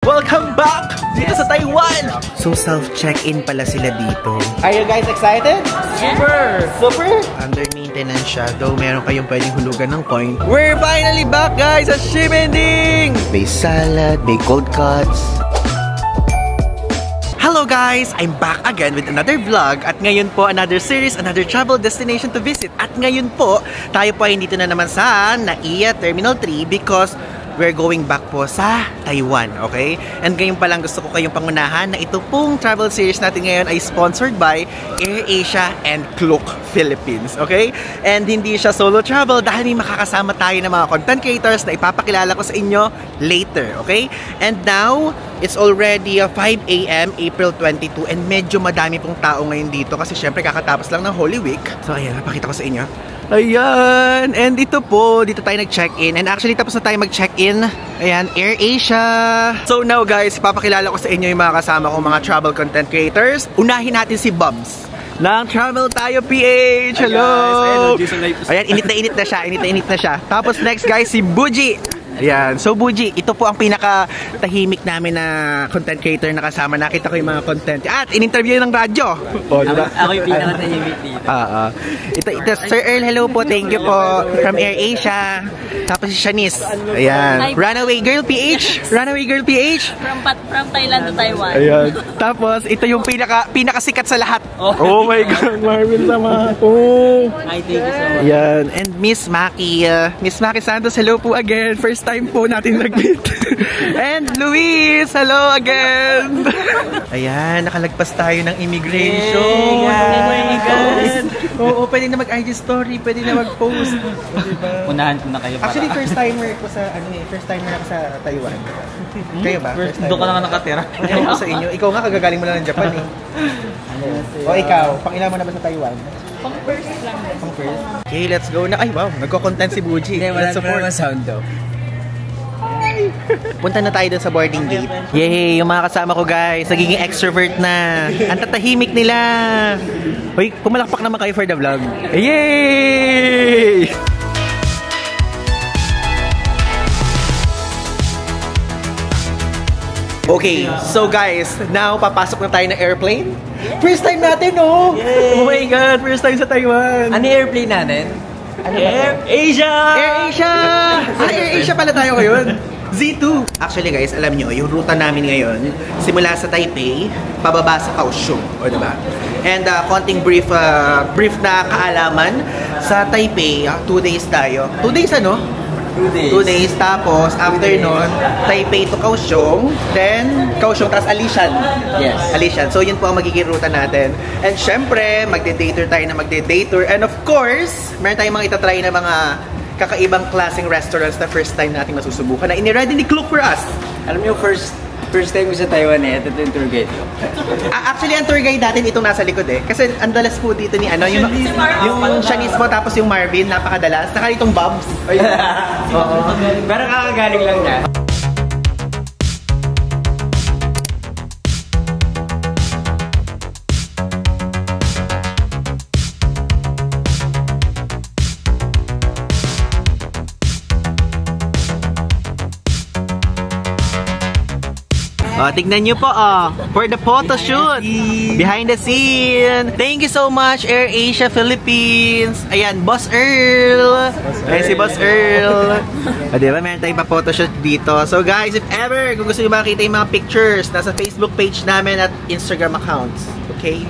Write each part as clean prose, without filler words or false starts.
Welcome back dito sa Taiwan! So self-check-in pala sila dito. Are you guys excited? Super! Super? Under maintenance siya, though meron kayong pwedeng hulugan ng coin. We're finally back guys sa Shimending! May salad, may cold cuts. Hello guys! I'm back again with another vlog at ngayon po another series, another travel destination to visit. At ngayon po, tayo po ay dito na naman sa NAIA Terminal 3 because we're going back po sa Taiwan, okay? And ngayon pa lang gusto ko kayong pangunahan na ito pong travel series natin ngayon ay sponsored by AirAsia and Klook Philippines, okay? And hindi siya solo travel dahil may makakasama tayo ng mga content creators na ipapakilala ko sa inyo later, okay? And now, it's already 5 AM, April 22, and medyo madami pong tao ngayon dito kasi syempre kakatapos lang ng Holy Week. So ayan, napakita ko sa inyo. Ayan! And ito po, dito tayo nag-check-in. And actually, tapos na tayo mag-check-in. Ayan, AirAsia. So now guys, papakilala ko sa inyo yung mga kasama kong mga travel content creators. Unahin natin si Bubs ng Travel Tayo PH. Hello! Ayan, init na siya. Tapos next guys, si Buji. Ayan. So Buji, ito po ang pinaka-tahimik namin na content creator na kasama. Nakita ko yung mga content. At in-interview ng radyo. Oh, diba? Ako yung pinaka-tahimik dito. Ito, Sir Earl, hello po. Thank you po. From AirAsia. Tapos si Shanice. Ayan. Runaway Girl PH. Runaway Girl PH. From Thailand to Taiwan. Ayan. Tapos, ito yung pinakasikat sa lahat. Oh my God. Marvin sama. Oh. Hi, thank you so much. Ayan. And Miss Maki. Miss Maki Santos, hello po again. First time po natin nag-meet. And Luis, hello again. Ayan, nakalagpas tayo ng immigration. Oh my God. Oo, pwede na mag-IG story, pwede na mag-post. Diba? Unahan ko na kayo para. Actually, first timer ko sa sa Taiwan. Kayo ba? Doon ka lang nakatira. Ano ko sa inyo? Ikaw nga, kagagaling mo lang ng Japan eh. O ikaw, pang-ilan mo na ba sa Taiwan? Pang-first lang. Pang-first? Okay, let's go na. Ay, wow, nagko-content si Buji. Wala naman sound daw. Punta na tayo dun sa boarding gate. Yay! Yung mga kasama ko guys, nagiging extrovert na. Ang tatahimik nila. Hoy, pumalakpak naman kayo for the vlog. Yay! Okay, so guys, now papasok na tayo ng airplane. First time natin, no? Oh my God, first time sa Taiwan. Ano airplane natin? AirAsia! AirAsia! AirAsia pala tayo ngayon. Z2. Actually guys, alam nyo, yung ruta namin ngayon, simula sa Taipei, pababa sa Kaohsiung. O diba? And konting brief na kaalaman. Sa Taipei, 2 days tayo. 2 days ano? 2 days. 2 days, tapos after nun, Taipei to Kaohsiung, then Kaohsiung, tapos Alishan. Yes. Alishan. So yun po ang magiging ruta natin. And syempre, magde-day-tour tayo na magde-day-tour. And of course, meron tayong mga itatry na mga kakaibang klaseng restaurants na first time natin masusubukan na ini-ready ni Klook for us. Alam niyo, first time ko sa Taiwan eh, ito yung tour guide ko. Actually, ang tour guide natin itong nasa likod eh. Kasi ang dalas po dito ni ano, yung Shanice mo tapos yung Marvin, napakadalas. Saka itong Bubs. Oo. Pero kakagaling lang niya. Tignan nyo po, for the photo shoot, behind the scene. Thank you so much, AirAsia Philippines. Ayan, Boss Earl. Ayan si Boss Earl. Diba, meron tayong pa-photo shoot dito. So guys, if ever, kung gusto nyo makita yung mga pictures, nasa Facebook page namin at Instagram accounts. Okay?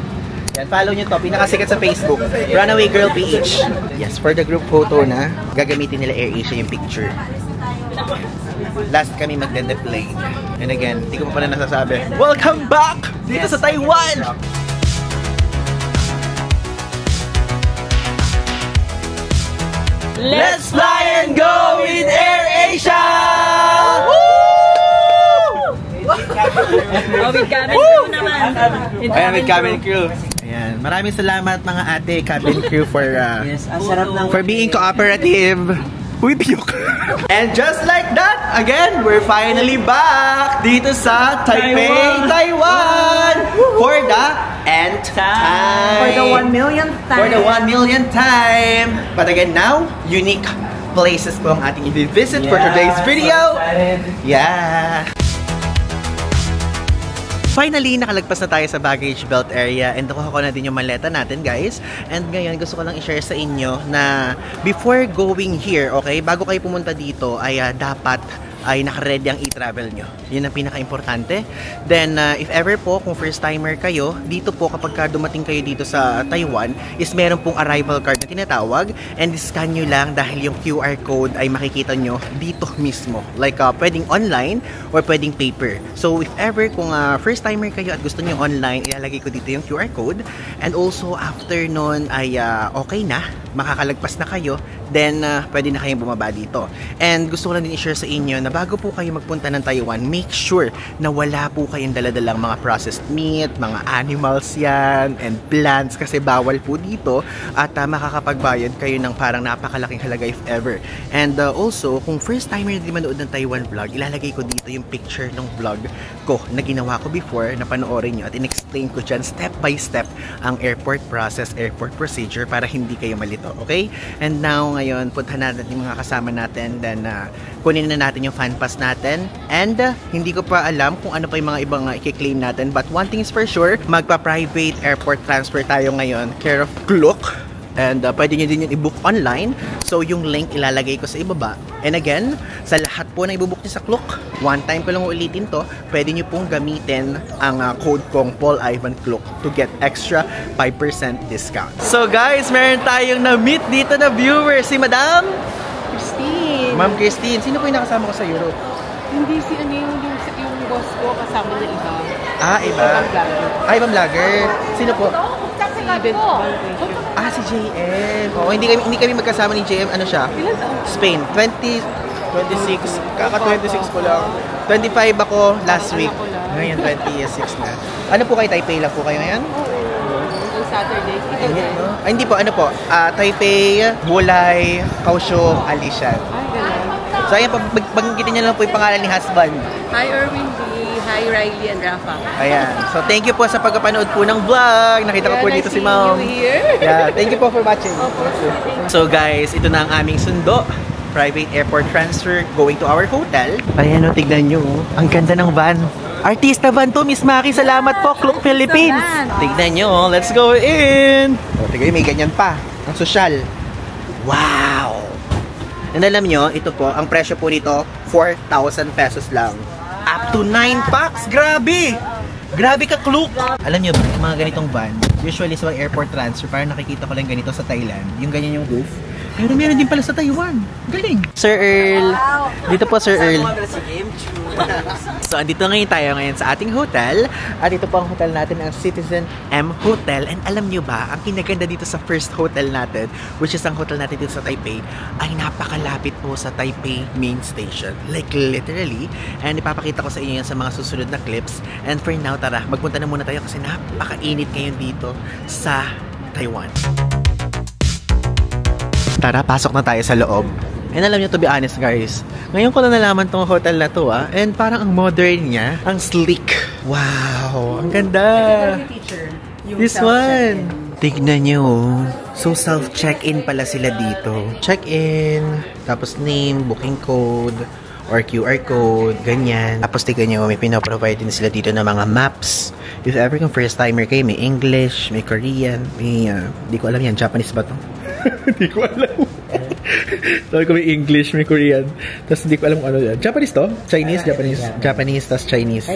Yan, follow nyo to. Pinakasikat sa Facebook. Runaway Girl PH. Yes, for the group photo na, gagamitin nila AirAsia yung picture. Last kami magde-deplay. And again, hindi ko pa pala nasasabi. Welcome back dito sa Taiwan! Let's fly and go with AirAsia! Woo! With cabin crew naman. Ayan, with cabin crew. Ayan, maraming salamat mga ate cabin crew for Yes, ang sarap ng for being cooperative. Uy, piyok. And just like that, again, we're finally back dito sa Taipei, Taiwan for the nth time. For the 1 millionth time. For the 1 millionth time. But again, now, unique places po ang ating i-visit for today's video. Yeah. Finally, nakalagpas na tayo sa baggage belt area and nakuha ko na din yung maleta natin, guys. And ngayon, gusto ko lang i-share sa inyo na before going here, okay, bago kayo pumunta dito, ay dapat ay naka-ready ang e-travel nyo. Yun ang pinaka-importante. Then, if ever po, kung first timer kayo, dito po kapag dumating kayo dito sa Taiwan, is meron pong arrival card na tinatawag and scan nyo lang dahil yung QR code ay makikita nyo dito mismo. Like, pwedeng online or pwedeng paper. So, if ever, kung first timer kayo at gusto nyo online, ilalagay ko dito yung QR code. And also, after nun ay okay na, makakalagpas na kayo, then pwede na kayong bumaba dito. And gusto ko lang din i-share sa inyo na bago po kayo magpunta ng Taiwan, make sure na wala po kayong daladalang mga processed meat, mga animals yan, and plants kasi bawal po dito at makakapagbayad kayo ng parang napakalaking halaga if ever. And also, kung first timer na di manood ng Taiwan vlog, ilalagay ko dito yung picture ng vlog ko na ginawa ko before, na panoorin nyo at in-explain ko dyan step by step ang airport process, airport procedure para hindi kayo malito, okay? And now, ngayon, puntahan natin yung mga kasama natin, then kunin na natin yung fan pass natin, and hindi ko pa alam kung ano pa yung mga ibang i-claim natin, but one thing is for sure, magpa-private airport transfer tayo ngayon, care of Klook, and pwede nyo din yung i-book online, so yung link ilalagay ko sa ibaba. And again, sa lahat po na i-book nyo sa Klook, one time ko lang ulitin to, pwede nyo pong gamitin ang code kong Paul Ivan Klook to get extra 5% discount. So guys, meron tayong na-meet dito na viewer, si Madam Christine. Ma'am Christine. Sino po yung nakasama ko sa Europe? Hindi si ano yung boss ko kasama na iba. Iba. Ibang vlogger. Sino po? Si JM. Oo, hindi kami magkasama ni JM. Ano siya? Spain. 26. Kaka-26 ko lang. 25 ako last week. Ngayon, 26 na. Ano po kayo? Taipei lang po kayo ngayon? Saturday. Hindi po. Ano po? Taipei, Bulay, Kaohsiung, Alishan. So, ayan, pagkitin niyo lang po yung pangalan ni husband. Hi, Erwin B. Hi, Riley and Rafa. Ayan. So, thank you po sa pagpapanood po ng vlog. Nakita ko po dito si Ma'am. Yeah, thank you po for watching. So, guys, ito na ang aming sundo. Private airport transfer going to our hotel. Ayan o, tignan nyo. Ang ganda ng van. Artista van to, Miss Maki. Salamat po, Klook Philippines. Tignan nyo, let's go in. O, tignan, may ganyan pa. Ang sosyal. Wow! And alam nyo, ito po, ang presyo po nito, 4,000 pesos lang. Up to 9 packs! Grabe! Grabe ka, Klook! Alam nyo ba, yung mga ganitong van, usually sa airport transfer, parang nakikita ko lang ganito sa Thailand. Yung ganyan yung roof. Pero meron din pala sa Taiwan. Galing! Sir Earl! Dito po, Sir Earl. So, andito ngayon tayo ngayon sa ating hotel. At ito po ang hotel natin, ang Citizen M Hotel. And alam nyo ba, ang kinaganda dito sa first hotel natin, which is ang hotel natin dito sa Taipei, ay napakalapit po sa Taipei main station. Like literally. And ipapakita ko sa inyo yan sa mga susunod na clips. And for now, tara, magpunta na muna tayo kasi napakainit ngayon dito sa Taiwan. Tara, pasok na tayo sa loob. And alam nyo, to be honest guys, ngayon ko na nalaman tong hotel na to and parang ang modern niya, ang sleek. Wow, ang ganda. This one. Tignan nyo. So self-check-in pala sila dito. Check-in, tapos name, booking code, or QR code, ganyan. Tapos tignan nyo, may pinaprovide din sila dito ng mga maps. If ever kung first timer kayo, may English, may Korean, may, di ko alam yan, Japanese ba to? Hindi ko alam. Sabi ko may English, may Korean. Tapos hindi ko alam kung ano yan. Japanese to? Chinese, Japanese. Japanese, tapos Chinese.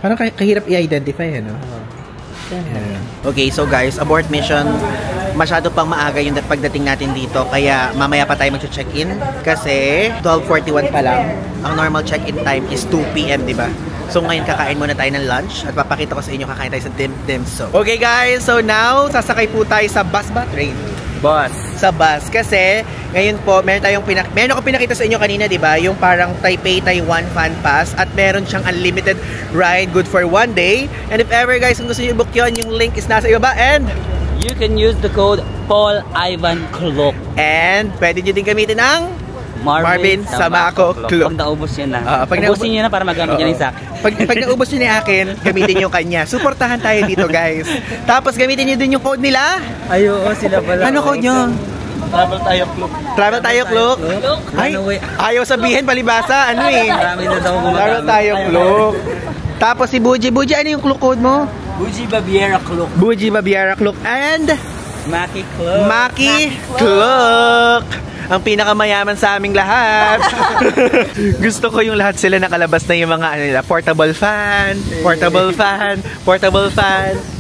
Parang kahirap i-identify, ano? Yeah. Okay, so guys, abort mission. Masyado pang maaga yung pagdating natin dito. Kaya mamaya pa tayo mag-check-in. Kasi 12:41 pa lang. Ang normal check-in time is 2 PM, di ba? So ngayon kakain muna tayo ng lunch. At papakita ko sa inyo, kakain tayo sa Dim Dim Sum. Okay guys, so now sasakay po tayo sa bus ba? Train? Sa bus. Kasi, ngayon po, meron akong pinakita sa inyo kanina, di ba? Yung parang Taipei, Taiwan Fan Pass. At meron siyang unlimited ride, good for 1 day. And if ever, guys, kung gusto nyo i-book yun, yung link is nasa ibaba. And you can use the code Paul Ivan Klook. And pwede nyo din gamitin ang Marvin Samako Klook. Pag naubos nyo na. Ubusin nyo na para magamit nyo rin sa akin. Pag naubos nyo na akin, gamitin nyo kanya. Suportahan tayo dito, guys. Tapos gamitin nyo din yung code nila. Ay, oo, sila pala. Ano code nyo? Travel tayo, Klook. Travel tayo, Klook? Ay, ayaw sabihin, palibasa. Ano eh? Marami na daw Travel tayo, Klook. Tapos si Buji. Buji, ano yung clue code mo? Buji Baviera Clook. Buji Baviera Clook. And Maki Clook. Maki Clook. Ang pinakamayaman sa aming lahat. Gusto ko yung lahat sila nakalabas na yung mga ano nila, portable fan.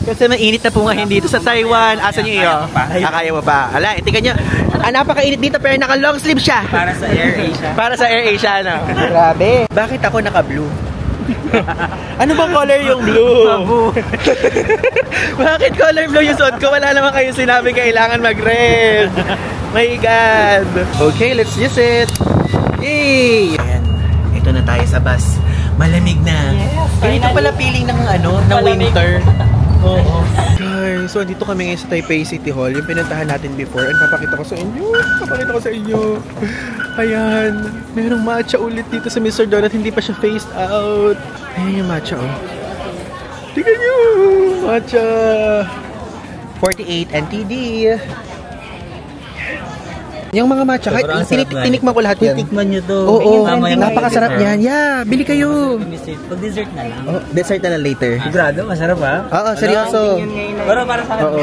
Kasi mainit na po ngayon dito sa Taiwan. Asan yung iyo? Kaya mo pa. Ala, itikan nyo. Napakainit dito pero naka long sleeve siya. Para sa AirAsia. Para sa AirAsia, no? Grabe. Bakit ako naka-blue? Ano bang color yung blue? Bakit color blue yung suot ko? Wala naman kayong sinabi kailangan mag-red. My God. Okay, let's use it. Yay! Ayan, ito na tayo sa bus. Malamig na. Yes, ganito pala feeling ng ng winter. Oo. Guys, so andito kami ngayon sa Taipei City Hall. Yung pinuntahan natin before. And papakita ko sa inyo. Ayan. Merong matcha ulit dito sa Mr. Donut. Hindi pa siya phased out. Ayan yung matcha, oh. Tingnan nyo! Matcha! 48 NTD. Yung mga matcha, kahit tinikman ko lahat yan. Tinikman nyo to. Oo, napakasarap yan. Yeah, bili kayo. Pag dessert na lang. Oh, dessert na lang later. Sigurado, masarap ha? Oo, seryoso. Pero para sa akin,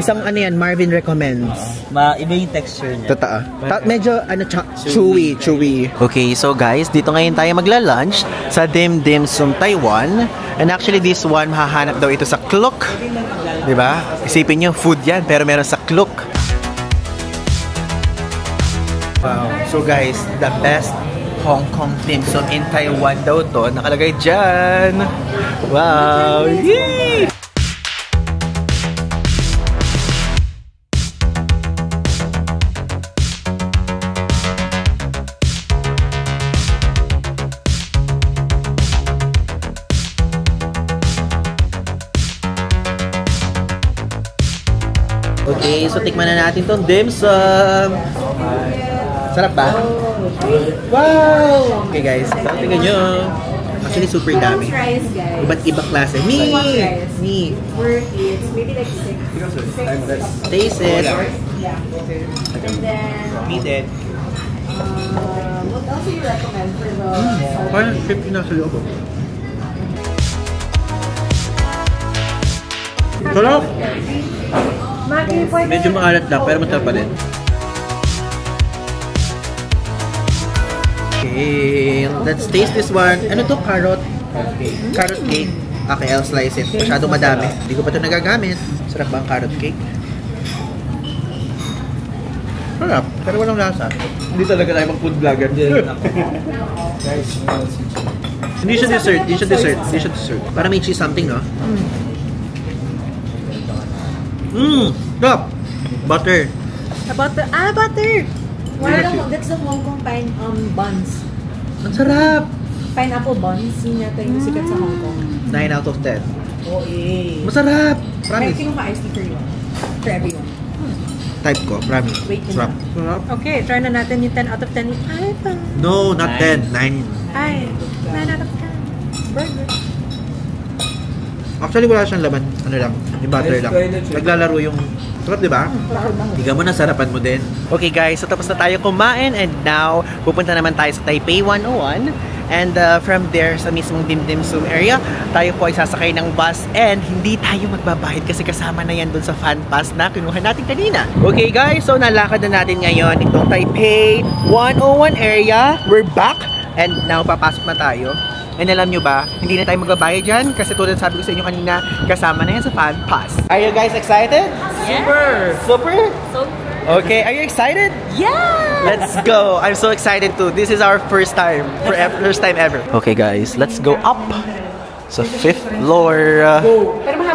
isang ano yan, Marvin recommends. Iba yung texture niya. Totoo. Medyo chewy. Okay, so guys, dito ngayon tayo magla-lunch sa Dim Dim Sum Taiwan. And actually this one, mahahanap daw ito sa Klook. Diba? Isipin nyo, food yan, pero meron sa Klook. Wow. So guys, the best Hong Kong dim sum in Taiwan daw to. Nakalagay dyan. Wow. Yee! Okay, so tikman na natin tong dim sum. Sarap ba? Wow! Okay guys, so tingnan nyo. Actually super dami. Iba't ibang klase. Me! Maybe like 6. Taste it. Yeah. And then, Meet it. what else do you recommend for the Parang 50 na sa loob. Sarap! Medyo maalat lang, pero masarap pa din. Okay, let's taste this one. Ano to? Carrot? Carrot cake. Okay, I'll slice it. Masyado madami. Hindi ko pa ito nagagamit. Sarap ba ang carrot cake? Sarap, pero walang lasa. Hindi talaga tayo mag-food vlogger. Hindi siya dessert. Para may cheese something, no? Stop! Butter. butter! That's the Hong Kong buns. Ang sarap! Pineapple buns, yun yata yung sikat sa Hong Kong. 9 out of 10. Oh, eh. Masarap! May Promise. kinuha-ice tea for you. For everyone. Type ko, promise. Wait, Sarap. Okay, try na natin yung 10 out of 10. Ay, pang... No, not 10. 9. Ay, 9 out of 10. Burger. Actually, wala siyang laman. Ano lang, yung butter lang. Naglalaro yung... Sarap, di ba? Higa mo na, sarapan mo din. Okay guys, so tapos na tayo kumain and now, pupunta naman tayo sa Taipei 101. And from there, sa mismong Dim Dim Sum area, tayo po ay sasakay ng bus and hindi tayo magbabayad kasi kasama na yan dun sa fan pass na kinuha natin kanina. Okay guys, so nalakad na natin ngayon itong Taipei 101 area. We're back and now papasok na tayo. And alam nyo ba, hindi na tayo magbabayad dyan kasi tulad sabi ko sa inyo kanina, kasama na yan sa fan pass. Are you guys excited? Yeah. Super? Okay, are you excited? Yeah! Let's go! I'm so excited too. This is our first time ever. Okay guys, let's go up sa 5th floor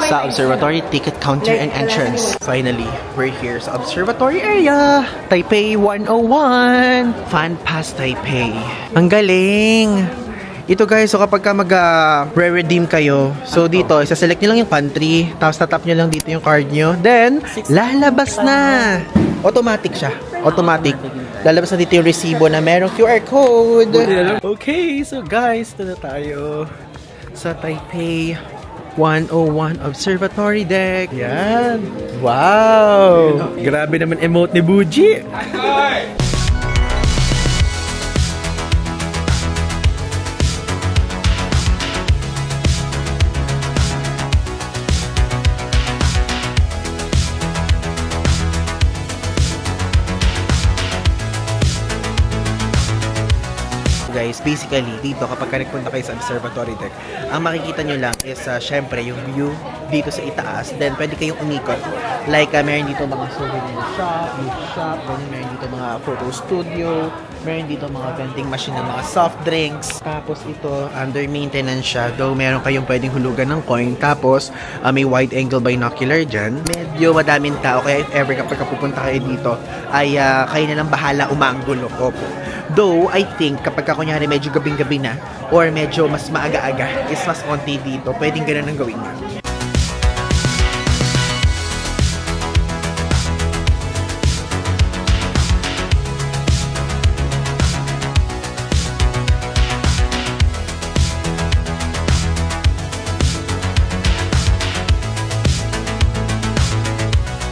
sa observatory ticket counter and entrance. Finally, we're here sa observatory area. Taipei 101. Fan Pass Taipei. Ang galing! Ito guys, so kapag ka mag-re-redeem kayo, so dito, isa-select nyo lang yung pantry, tapos tatap nyo lang dito yung card nyo, then, lalabas na! Automatic siya. Automatic. Lalabas na dito yung resibo na merong QR code. Okay, so guys, ito na tayo sa Taipei 101 Observatory Deck. Yan. Wow! Grabe naman emote ni Buji. guys, basically, dito kapag nagpunta kayo sa observatory deck, ang makikita nyo lang is, syempre, yung view dito sa itaas. Then, pwede kayong umikot. Like, meron dito mga souvenir shop, beauty shop, meron dito mga photo studio, meron dito mga vending machine ng mga soft drinks. Tapos ito, under maintenance siya. Though, meron kayong pwedeng hulugan ng coin. Tapos, may wide angle binocular dyan. Medyo madaming tao. Kaya if ever kapag pupunta kayo dito, ay kayo na lang bahala umanggulo ko po. Though, I think, kapag kunyari medyo gabing-gabi na, or medyo mas maaga-aga, is mas konti dito, pwedeng ganun ang gawin nyo.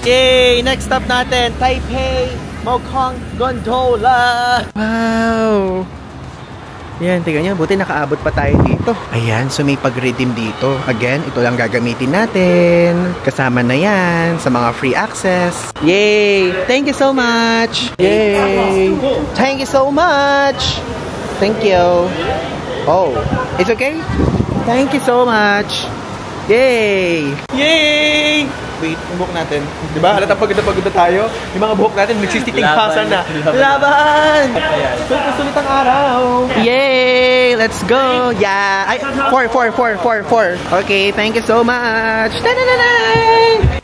Yay! Next stop natin, Taipei Mokhong Gondola! Wow! Yan, tingnan nyo, buti nakaabot pa tayo dito. Ayan, so may pag-redeem dito. Again, ito lang gagamitin natin. Kasama na yan sa mga free access. Yay! Thank you so much! Yay! Thank you so much! Thank you! Oh, it's okay? Thank you so much! Yay! Yay! Wait, yung buhok natin. Diba? Halata pagod na tayo. Yung mga buhok natin, nagsistikling-pasan na. Laban! Sulit ang araw. Yay! Let's go! Yeah! Ay, 4. Okay, thank you so much. Ta-da-da-da!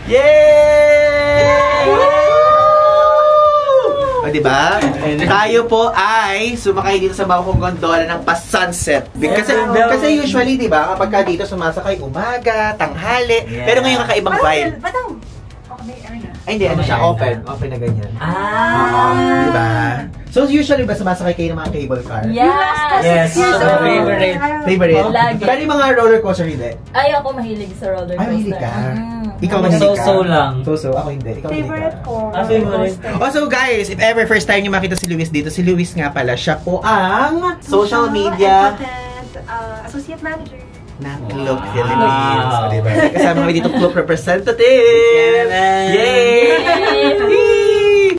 Yay! O, diba? Tayo po ay sumakay dito sa Mokhong Gondola ng pas-sunset. Kasi usually, diba, kapag ka dito sumasakay umaga, tanghali, pero ngayon kakaibang vibe. Ay, hindi, ano siya, open na ganyan. Diba? So, usually ba sumasakay kayo ng mga cable car? Yes! Favorite? Pero yung mga roller coaster, hindi? Ay, ako mahilig sa roller coaster. Ay, mahilig ka? Ikaw mahilig ka? So lang. So, ako hindi. Ikaw Favorite ko. Favorite. Also guys, if ever first time nyo makita si Luis dito, si Luis nga pala, siya po ang social media associate manager ng Club Philippines. Wow. Diba? Kasama kami dito Club representative! Yay!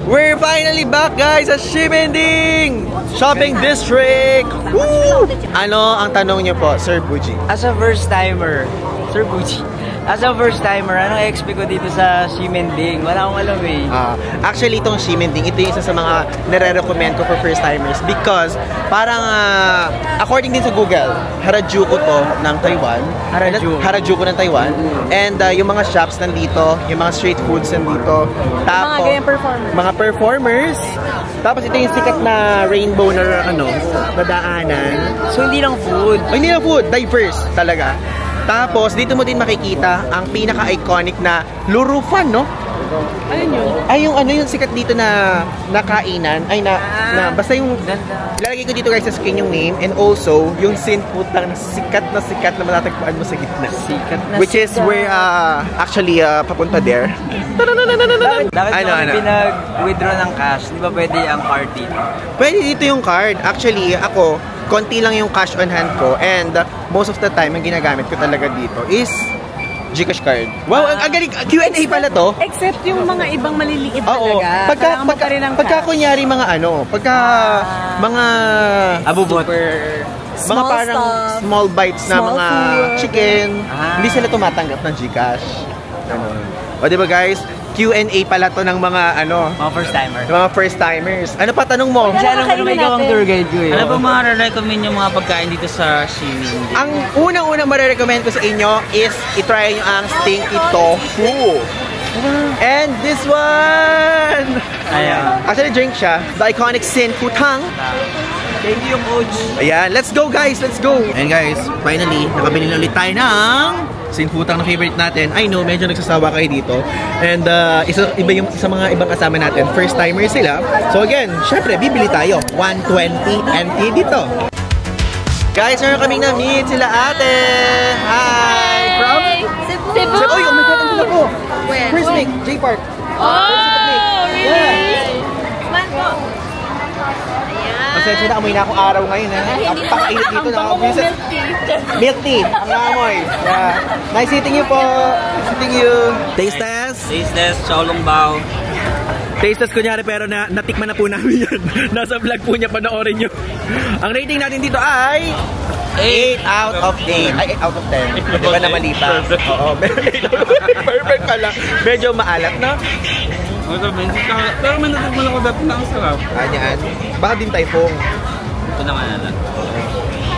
We're finally back guys sa Ximending Shopping District! Woo! Ano ang tanong nyo po, Sir Buji? As a first timer, Sir Buji, anong expect ko dito sa Ximending? Wala akong alam eh. Actually, itong Ximending, ito yung isa sa mga nare-recommend ko for first timers because parang according din sa Google, Harajuku to ng Taiwan. Harajuku ng Taiwan. And yung mga shops nandito, yung mga street foods nandito. Tapos, mga performers. Tapos ito yung sikat na rainbow na nadaanan. So hindi lang food. Hindi lang food, diverse talaga. Tapos, dito mo din makikita ang pinaka-iconic na Lurufan, no? Ayun yun. Ay, yung sikat dito na kainan. Ay, basta yung, lalagay ko dito guys sa screen yung name and also, yung Sinfood lang na sikat na matatagpuan mo sa gitna. Which is where, actually, papunta there. Bakit pinag-withdraw ng cash? Di ba pwede ang card dito? Pwede dito yung card. Actually, ako, konti lang yung cash on hand ko and most of the time, ang ginagamit ko talaga dito is GCash card. Wow, ang galing. Q&A pala to. Except yung mga ibang maliliit Oo. talaga. Pagka kunyari mga mga abubot. Mga parang small bites na mga chicken. Hindi sila tumatanggap ng GCash. O diba guys? Q&A pala to ng mga mga first timers. Mga first timers. Ano pa tanong mo? Alam mo ikaw ang tour guide ko eh. Ano ba mga re-recommend yung mga pagkain dito sa Ximending? Ang unang-unang marirecommend ko sa inyo is i-try nyo ang stinky tofu. And this one! Ayan. Actually, drink siya. The iconic Sinfutang. Thank you, Coach. Ayan, let's go guys! Let's go! And guys, finally, nakabili na ulit tayo ng Sinfutang na favorite natin. I know, medyo nagsasawa kayo dito. And iba yung sa mga ibang kasama natin, first timers sila. So again, syempre, bibili tayo. 120 NT dito. Guys, meron kaming na-meet sila ate. Hi! From? Cebu! Oy, oh my God, ang ko. Where? First week, J-Park. Really? Man po. Pasensya na, amoy na akong araw ngayon. Ang pakainit dito na. Milk tea. Ang amoy. Yeah. Nice meeting you po. Nice meeting you. Taste test. Taste test, Xiaolong Bao. Taste test kunyari, pero natikman na po namin yan. Nasa vlog po niya, panoorin nyo. Ang rating natin dito ay 8 out of 8. Ay, 8 out of 10. Di ba na mali pa? Oo, perfect pala. Medyo maalat, no? Pero may natikman ako dati na ang sarap. Ayan. Baka din typhoon. Ito naman na.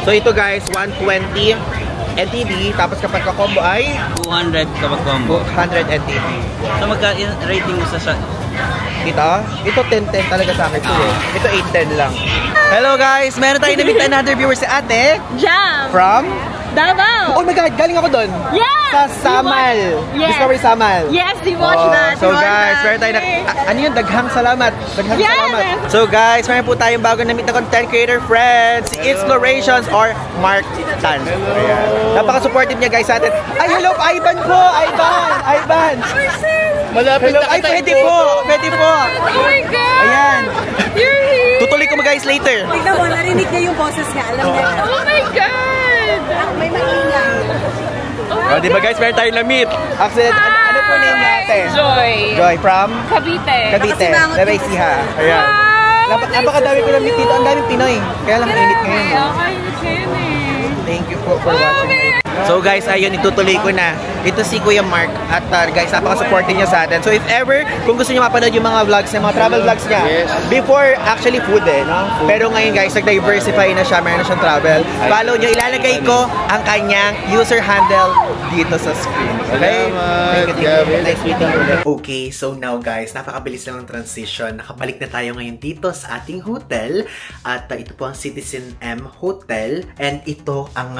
So ito guys, 120 NTD. Tapos kapag ka-combo ay 200 kapag combo. 100 NTD. So magka-rating mo sa Ito 10-10 talaga sa akin. Ito 8-10 lang. Hello guys! Meron tayo na-meet another viewer si ate. Jam! From? Davao! Oh my God! Galing ako doon! Yeah! Sa Samal! Yes. Discovery Samal! Yes, we watched that! So guys, meron tayo ano yun? Daghang salamat! Daghang salamat! So guys, meron po tayong bago na-meet na content creator friends! Si Explorations or Mark Tan. Ayan. Napaka-supportive niya guys sa atin. Ay, hello! Ivan po! Ivan! Malapit Hello! Ay, pwede po! Pwede po! Oh my God! Ayan! You're here! Tutuloy ko guys later! Tignan mo, narinig niya yung boses niya. Alam niya. Oh my God! May maingay. Di ba guys, meron tayong na-meet. Actually, ano po name natin? Joy! Joy from? Cavite! Cavite. Nabaisiha. Ayan. Napakadami ko na-meet dito. Ang daming Pinoy. Kaya lang mainit ngayon. Thank you po for watching. So guys, ayun, itutuloy ko na. Ito si Kuya Mark at guys, napaka-supportive niya sa atin. So if ever, kung gusto niyo mapanood yung mga vlogs niya, mga travel vlogs niya, before actually food no? Pero ngayon guys, nag-diversify na siya, meron na siyang travel. Follow niyo, ilalagay ko ang kanyang user handle dito sa screen. Okay? Thank you. Nice meeting you. Okay, so now guys, napakabilis lang ng transition. Nakabalik na tayo ngayon dito sa ating hotel. At ito po ang Citizen M Hotel. And ito ang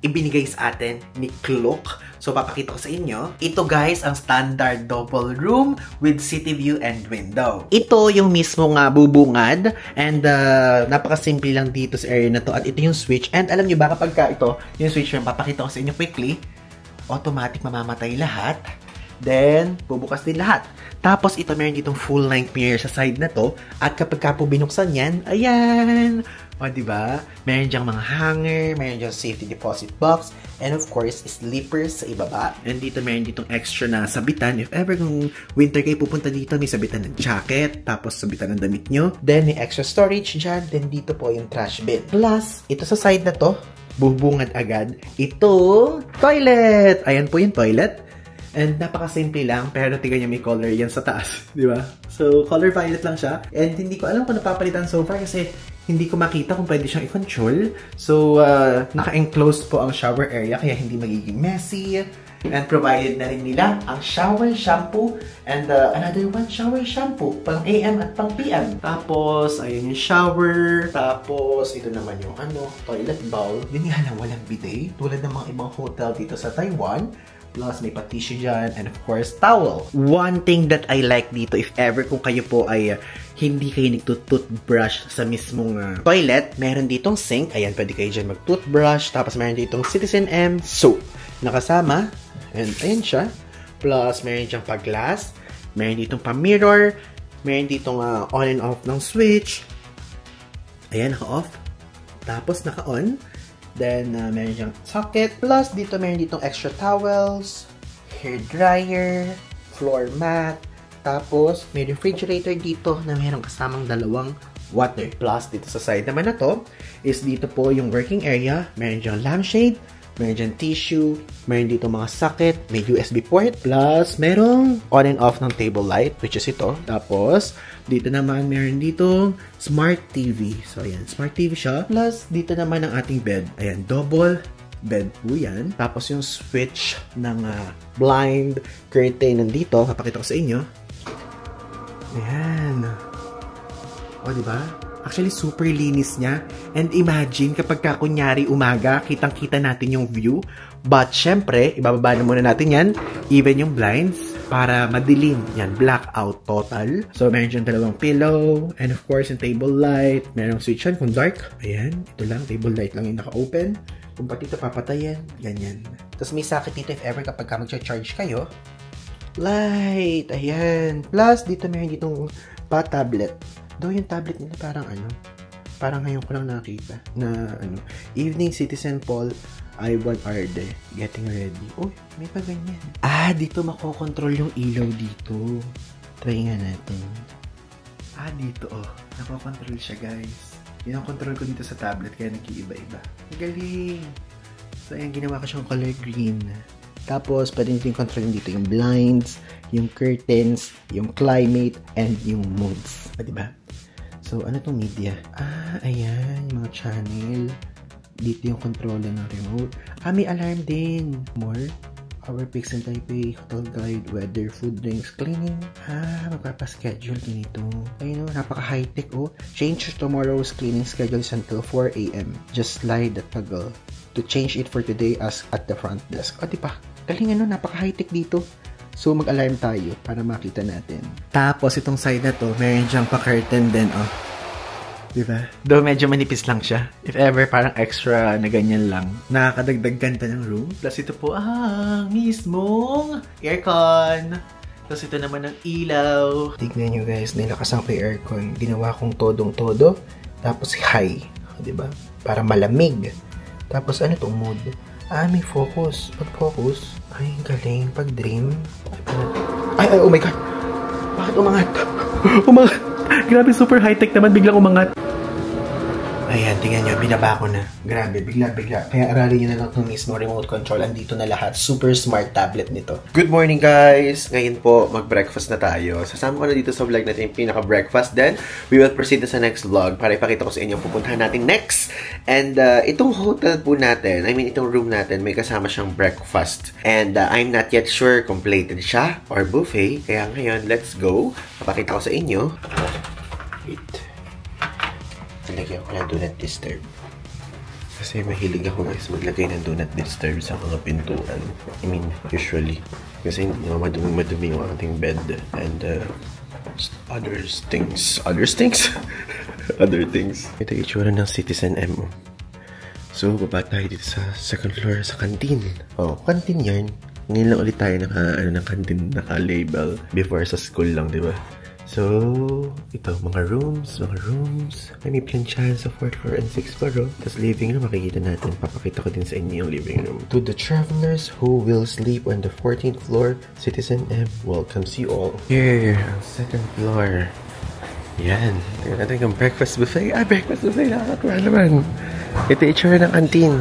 ibinigay sa atin ni Klook. So, papakita ko sa inyo. Ito guys, ang standard double room with city view and window. Ito yung mismong bubungad. And napakasimple lang dito sa area na to. At ito yung switch. And alam nyo ba, kapag ito, yung switch yung papakita ko sa inyo quickly, automatic mamamatay lahat. Then, bubukas din lahat. Tapos, ito meron ditong full-length mirror sa side na to. At kapag ka po binuksan yan, ayan! O, diba? Meron diyang mga hanger, meron diyang safety deposit box, and of course, sleepers sa ibaba. And dito meron ditong extra na sabitan. If ever kung winter kayo pupunta dito, may sabitan ng jacket, tapos sabitan ng damit nyo. Then, may extra storage dyan. Then, dito po yung trash bin. Plus, ito sa side na to, bubungad agad. Ito, toilet! Ayan po yung toilet. And napaka-simple lang, pero tingnan niyo may color yan sa taas, di ba? So, color violet lang siya. And hindi ko alam kung napapalitan so far kasi hindi ko makita kung pwede siyang i-control. So, naka-enclosed po ang shower area kaya hindi magiging messy. And provided na rin nila ang shower shampoo and another one shower shampoo pang AM at pang PM. Tapos, ayun yung shower. Tapos, ito naman yung toilet bowl. Yun nga lang, walang bidet. Tulad ng mga ibang hotel dito sa Taiwan. Plus, may pa-tissue dyan. And of course, towel. One thing that I like dito, if ever kung kayo po ay hindi kayo nagtutoothbrush sa mismong toilet, meron ditong sink. Ayan, pwede kayo dyan mag-toothbrush. Tapos, meron ditong Citizen M soap nakasama. And ayan siya. Plus, meron diyang pa-glass. Meron ditong pa-mirror. Meron ditong on and off ng switch. Ayan, naka-off. Tapos, naka-on. Then, meron diyang socket. Plus, dito meron ditong extra towels, hair dryer, floor mat. Tapos, may refrigerator dito na meron kasamang dalawang water. Plus, dito sa side naman na to, is dito po yung working area. Meron diyang lampshade, meron diyang tissue, meron dito mga socket, may USB port. Plus, merong on and off ng table light, which is ito. Tapos, dito naman, meron dito smart TV. So, ayan, smart TV siya. Plus, dito naman ang ating bed. Ayan, double bed po yan. Tapos, yung switch ng blind curtain nandito. Papakita ko sa inyo. Ayan. O, diba? Actually, super linis niya. And imagine, kapag kunyari umaga, kitang-kita natin yung view. But, syempre, ibababa na muna natin yan. Even yung blinds. Para madilim. Yan, blackout total. So, meron dyan dalawang pillow. And of course, yung table light. Merong switch yan kung dark. Ayan, ito lang. Table light lang yung naka-open. Kung pati ito papatayin, ganyan. Tapos may socket dito if ever kapag mag-charge kayo. Light! Ayan. Plus, dito meron ditong pa-tablet. Daw yung tablet nila parang ngayon ko lang nakita na Evening Citizen Paul I1 Arde getting ready. Oh, may pa ganyan. Dito makokontrol yung ilaw dito. Try nga natin. Dito nakokontrol siya, guys. Pinakontrol ko dito sa tablet kaya nag-iiba-iba. Galing! So, ayan, ginawa ko siyang color green. Tapos, pwede nyo yung control dito yung blinds, yung curtains, yung climate, and yung moods. Diba? So, ano tong media? Ayan, yung mga channel. Dito yung controller ng remote. May alarm din. More. Our picks and Taipei, hotel guide, weather, food, drinks, cleaning. Magpapaschedule nito. Ayun, napaka-high-tech, Change tomorrow's cleaning schedules until 4 a.m. Just slide the toggle to change it for today as at the front desk. Diba? Galing, napaka-high-tech dito. So, mag-alarm tayo para makita natin. Tapos, itong side na to, meron dyang pa-curtain din, Diba? Though medyo manipis lang siya. If ever, parang extra na ganyan lang. Nakakadagdag ganda ng room. Plus ito po, mismong aircon. Tapos ito naman ang ilaw. Tignan nyo guys, nilakasan ko yung aircon. Ginawa kong todong-todo. Tapos high. Diba? Para malamig. Tapos ano itong mood? May focus. Pag-focus. Ay, galing. Pag-dream. Ay, oh my God. Bakit umangat? Umangat. Grabe, super high-tech naman. Biglang umangat. Ayan, tingnan nyo, binaba ko na. Grabe, bigla-bigla. Kaya aralin nyo na lang itong mismo remote control. Andito na lahat. Super smart tablet nito. Good morning, guys! Ngayon po, mag-breakfast na tayo. Sasama ko na dito sa vlog natin yung pinaka-breakfast. Then, we will proceed na sa next vlog para ipakita ko sa inyo pupuntahan natin next. And, itong hotel po natin, itong room natin, may kasama siyang breakfast. And, I'm not yet sure kung plated siya or buffet. Kaya ngayon, let's go. Papakita ko sa inyo. Wait. Nilagyan ko ng do not disturb. Kasi mahilig ako guys maglagay ng do not disturb sa mga pintuan. Usually. Kasi hindi naman madumi yung ating bed. And other things. Other things? Other things. Ito yung itsura ng Citizen M. So, baba tayo dito sa second floor sa canteen. Canteen yan. Ngayon lang ulit tayo ng canteen naka-label. Before sa school lang, di ba? So, ito, mga rooms. May planchahan sa 4th floor and 6th floor. Tapos living room, makikita natin. Papakita ko din sa inyo yung living room. To the travelers who will sleep on the 14th floor, Citizen M welcomes you all. Here, 2nd floor. Yan. Tingnan natin yung breakfast buffet. Breakfast buffet. Nakakatuwa naman. Ito yung itsura ng canteen.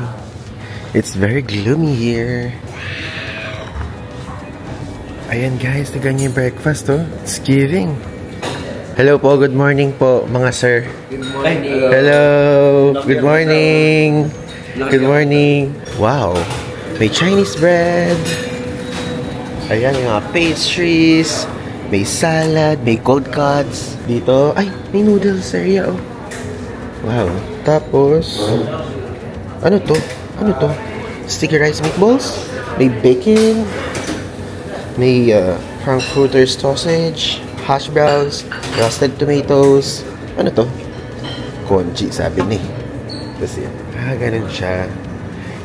It's very gloomy here. Ayan guys, tignan niyo yung breakfast, It's giving. Hello po, good morning po, mga sir. Good morning. Hello, good morning. Good morning. Wow, may Chinese bread. Ayan, yung mga pastries. May salad, may cold cuts. Dito, may noodles area, Wow, tapos, ano to? Sticky rice meatballs. May bacon. May frankfurter sausage, hash browns, roasted tomatoes. Ano to? Congee, sabi ni. Kasi, ganun siya.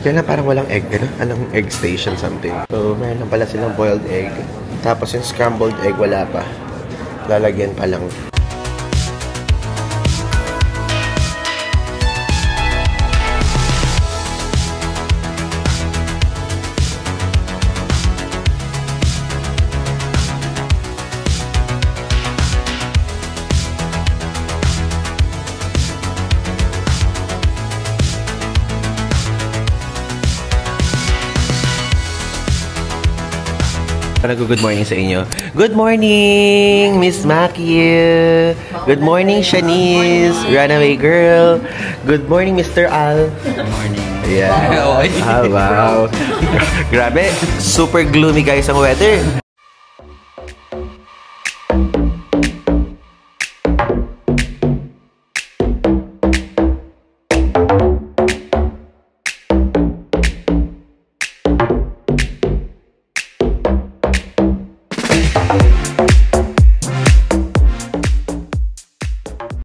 Kaya lang parang walang egg, Anong egg station something. So, meron lang pala silang boiled egg. Tapos yung scrambled egg, wala pa. Lalagyan pa lang. Good morning sa inyo. Good morning, Miss Maki. Good morning, Shanice. Runaway girl. Good morning, Mr. Al. Good morning. Yeah. Wow. Grabe. Super gloomy guys ang weather.